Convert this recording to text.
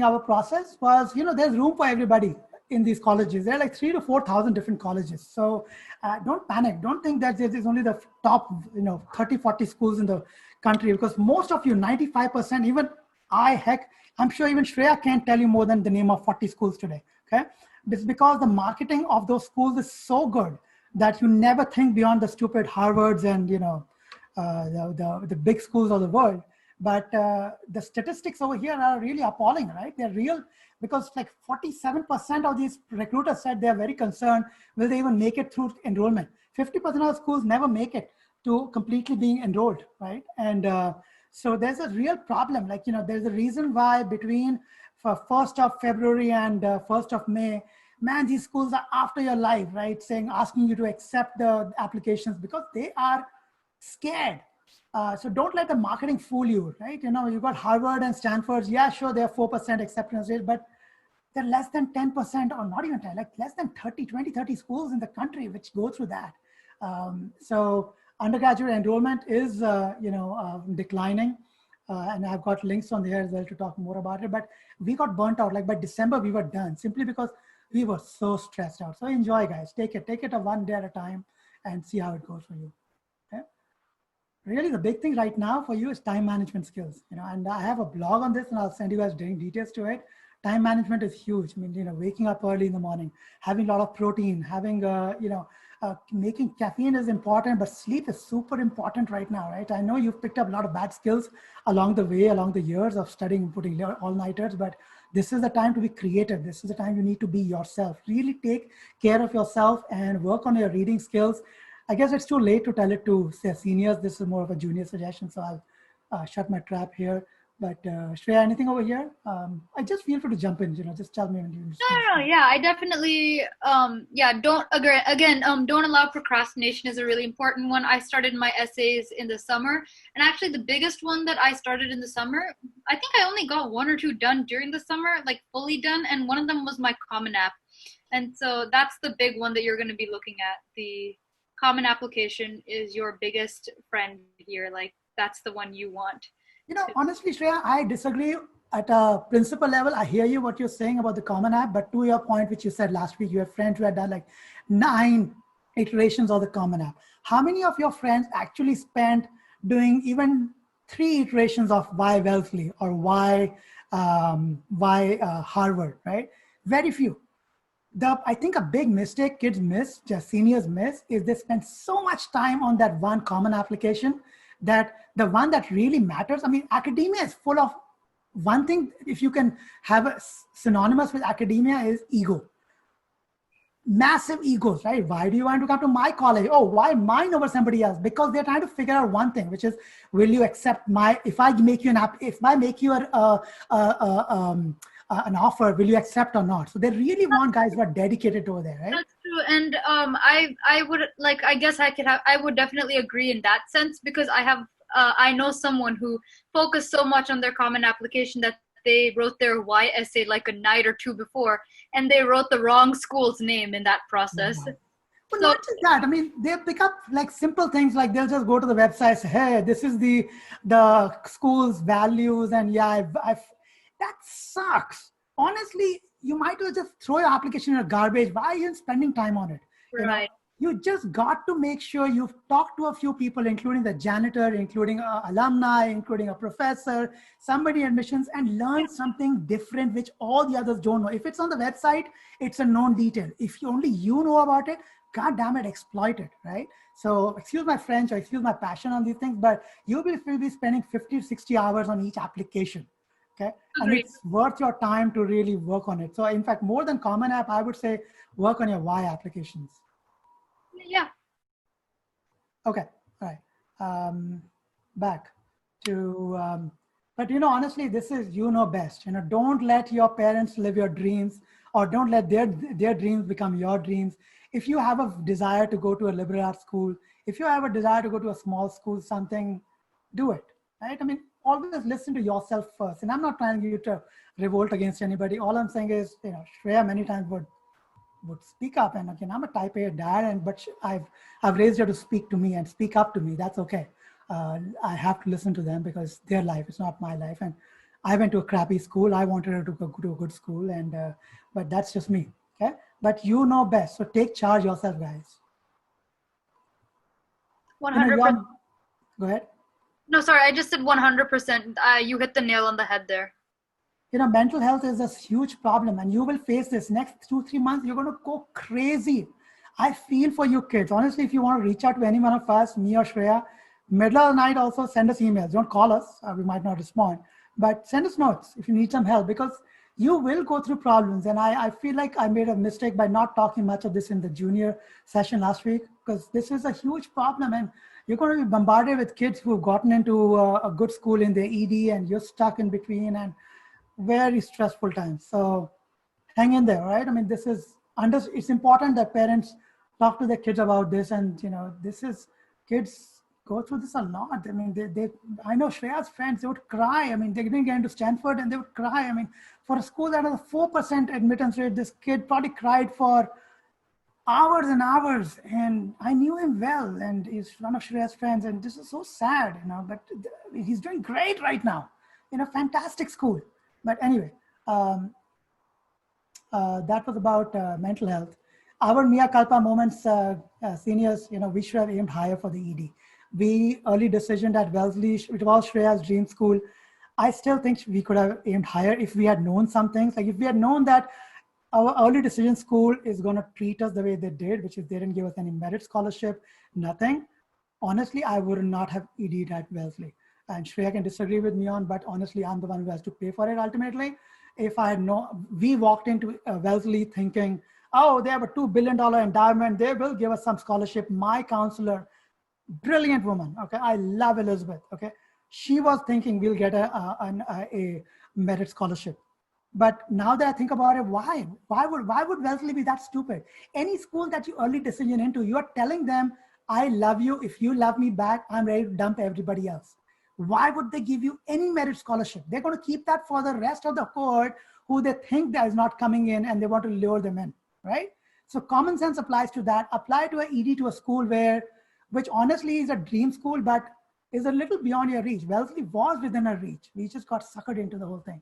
during our process was, there's room for everybody in these colleges. There are like 3 to 4,000 different colleges. So don't panic. Don't think that this is only the top, 30, 40 schools in the country, because most of you, 95%, even I'm sure even Shreya can't tell you more than the name of 40 schools today. Okay. It's because the marketing of those schools is so good that you never think beyond the stupid Harvards and, the big schools of the world. But the statistics over here are really appalling, right? They're real, because like 47% of these recruiters said they're very concerned, will they even make it through enrollment? 50% of schools never make it to completely being enrolled, right? And so there's a real problem. Like, there's a reason why between 1st of February and 1st of May, man, these schools are after your life, right? Asking you to accept the applications because they are scared. So don't let the marketing fool you, right? You got Harvard and Stanford. Yeah, sure, they're 4% acceptance rate, but they're less than 10%, or not even 10, like less than 30 schools in the country which go through that. So undergraduate enrollment is, declining. And I've got links on there as well to talk more about it. But we got burnt out. Like by December, we were done simply because we were so stressed out. So enjoy, guys. Take it a one day at a time and see how it goes for you. Okay? Really, the big thing right now for you is time management skills. And I have a blog on this, and I'll send you guys details to it. Time management is huge. I mean, waking up early in the morning, having a lot of protein, having, making caffeine is important, but sleep is super important right now, right? I know you've picked up a lot of bad skills along the way, along the years of studying, putting all-nighters, but this is the time to be creative. This is the time you need to be yourself. Really take care of yourself and work on your reading skills. I guess it's too late to tell it to say seniors. This is more of a junior suggestion, so I'll shut my trap here. But Shreya, anything over here? I just feel free to jump in. Just tell me when you. No. Yeah, I definitely. Don't don't allow procrastination is a really important one. I started my essays in the summer, and actually the biggest one that I started in the summer, I think I only got 1 or 2 done during the summer, like fully done, and one of them was my Common App, and so that's the big one that you're going to be looking at. The Common Application is your biggest friend here. Like that's the one you want. Honestly, Shreya, I disagree at a principal level. I hear you, what you're saying about the Common App, but to your point, which you said last week, you had friends who had done like 9 iterations of the Common App. How many of your friends actually spent doing even 3 iterations of why Wellesley or why Harvard, right? Very few. I think a big mistake kids miss, just seniors miss, is they spend so much time on that one common application that the one that really matters. I mean, academia is full of one thing. If you can have a synonymous with academia is ego. Massive egos, right? Why do you want to come to my college? Oh, why mine over somebody else? Because they're trying to figure out one thing, which is, will you accept if I make you an offer, will you accept or not? So they really want guys who are dedicated over there, right? That's true. And I would like, I guess I would definitely agree in that sense, because I know someone who focused so much on their common application that they wrote their why essay like a night or 2 before, and they wrote the wrong school's name in that process. Wow. Well, not just that. I mean, they pick up like simple things, like they'll just go to the website, say, hey, this is the school's values, and that sucks. Honestly, you might as well just throw your application in a garbage. Why are you spending time on it? Right. You just got to make sure you've talked to a few people, including the janitor, including alumni, including a professor, somebody in admissions, and learn something different, which all the others don't know. If it's on the website, it's a known detail. If only you know about it, God damn it, exploit it, right? So excuse my French or excuse my passion on these things, but you will be spending 50 to 60 hours on each application. Okay. And it's worth your time to really work on it. So in fact, more than Common App, I would say work on your why applications. Yeah. Okay. All right. Back to, but honestly, this is, best, don't let your parents live your dreams, or don't let their dreams become your dreams. If you have a desire to go to a liberal arts school, if you have a desire to go to a small school, something, do it, right? I mean, always listen to yourself first. And I'm not trying you to revolt against anybody. All I'm saying is, Shreya many times would speak up, and again, I'm a type A dad, but I've raised her to speak to me and speak up to me. That's okay. I have to listen to them because their life is not my life, and I went to a crappy school. I wanted her to go to a good school, and but that's just me. Okay, but you know best. So take charge yourself, guys. 100%. Go ahead. No, sorry, I just said 100%. You hit the nail on the head there. Mental health is a huge problem, and you will face this next 2-3 months. You're going to go crazy. I feel for you kids. Honestly, if you want to reach out to any one of us, me or Shreya, middle of the night, also send us emails. Don't call us. We might not respond, but send us notes if you need some help, because you will go through problems. And I feel like I made a mistake by not talking much of this in the junior session last week, because this is a huge problem. And you're going to be bombarded with kids who've gotten into a good school in the ED, and you're stuck in between, and very stressful times. So hang in there, right? I mean, it's important that parents talk to their kids about this. And this is, kids go through this a lot. I mean, I know Shreya's friends, they would cry. I mean, they didn't get into Stanford and they would cry. I mean, for a school that has a 4% admittance rate, this kid probably cried for hours and hours. And I knew him well, and he's one of Shreya's friends, and this is so sad, but he's doing great right now in a fantastic school. But anyway, that was about mental health. Our Mia Culpa moments, seniors, we should have aimed higher for the ED. We early decisioned at Wellesley, it was Shreya's dream school. I still think we could have aimed higher if we had known some things. Like if we had known that our early decision school is going to treat us the way they did, which is they didn't give us any merit scholarship, nothing. Honestly, I would not have ED'd at Wellesley. And Shreya can disagree with me on, but honestly, I'm the one who has to pay for it ultimately. If I had we walked into Wellesley thinking, oh, they have a $2 billion endowment, they will give us some scholarship. My counselor, brilliant woman, okay, I love Elizabeth, okay, she was thinking we'll get a merit scholarship. But now that I think about it, why would Wellesley be that stupid? Any school that you early decision into, you are telling them, I love you. If you love me back, I'm ready to dump everybody else. Why would they give you any merit scholarship? They're going to keep that for the rest of the cohort who they think that is not coming in, and they want to lure them in, right? So common sense applies to that. Apply to an ED to a school which honestly is a dream school, but is a little beyond your reach. Wellesley was within our reach. We just got suckered into the whole thing.